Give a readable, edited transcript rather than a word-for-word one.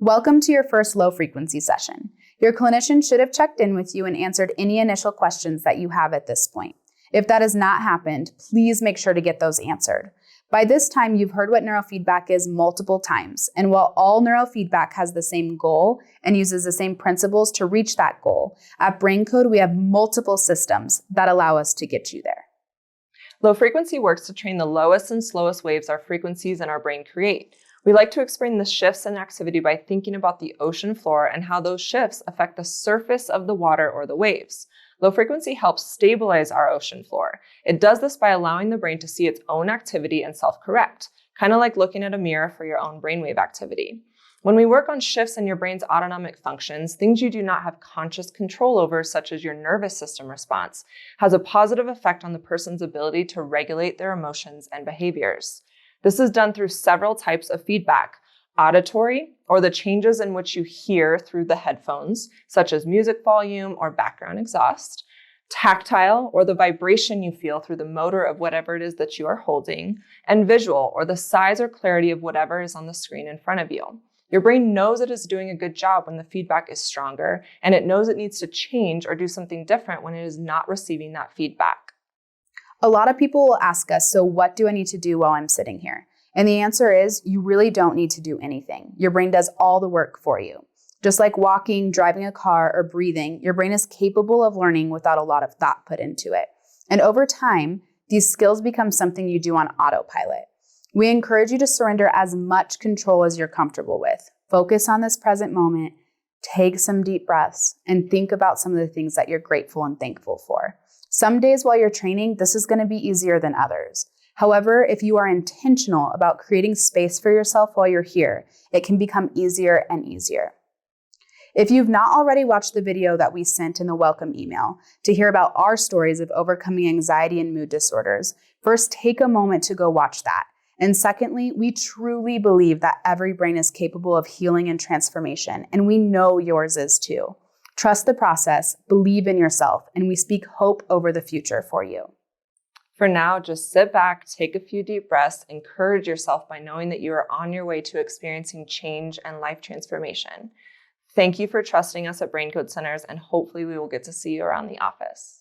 Welcome to your first low frequency session. Your clinician should have checked in with you and answered any initial questions that you have at this point. If that has not happened, please make sure to get those answered. By this time, you've heard what neurofeedback is multiple times, and while all neurofeedback has the same goal and uses the same principles to reach that goal, at Braincode, we have multiple systems that allow us to get you there. Low frequency works to train the lowest and slowest waves our frequencies in our brain create. We like to explain the shifts in activity by thinking about the ocean floor and how those shifts affect the surface of the water or the waves. Low frequency helps stabilize our ocean floor. It does this by allowing the brain to see its own activity and self-correct, kind of like looking at a mirror for your own brainwave activity. When we work on shifts in your brain's autonomic functions, things you do not have conscious control over, such as your nervous system response, has a positive effect on the person's ability to regulate their emotions and behaviors. This is done through several types of feedback: auditory, or the changes in which you hear through the headphones, such as music volume or background exhaust; tactile, or the vibration you feel through the motor of whatever it is that you are holding; and visual, or the size or clarity of whatever is on the screen in front of you. Your brain knows it is doing a good job when the feedback is stronger, and it knows it needs to change or do something different when it is not receiving that feedback. A lot of people will ask us, so what do I need to do while I'm sitting here? And the answer is, you really don't need to do anything. Your brain does all the work for you. Just like walking, driving a car, or breathing, your brain is capable of learning without a lot of thought put into it. And over time, these skills become something you do on autopilot. We encourage you to surrender as much control as you're comfortable with. Focus on this present moment, take some deep breaths, and think about some of the things that you're grateful and thankful for. Some days while you're training, this is going to be easier than others. However, if you are intentional about creating space for yourself while you're here, it can become easier and easier. If you've not already watched the video that we sent in the welcome email to hear about our stories of overcoming anxiety and mood disorders, first take a moment to go watch that. And secondly, we truly believe that every brain is capable of healing and transformation, and we know yours is too. Trust the process, believe in yourself, and we speak hope over the future for you. For now, just sit back, take a few deep breaths, encourage yourself by knowing that you are on your way to experiencing change and life transformation. Thank you for trusting us at Braincode Centers, and hopefully we will get to see you around the office.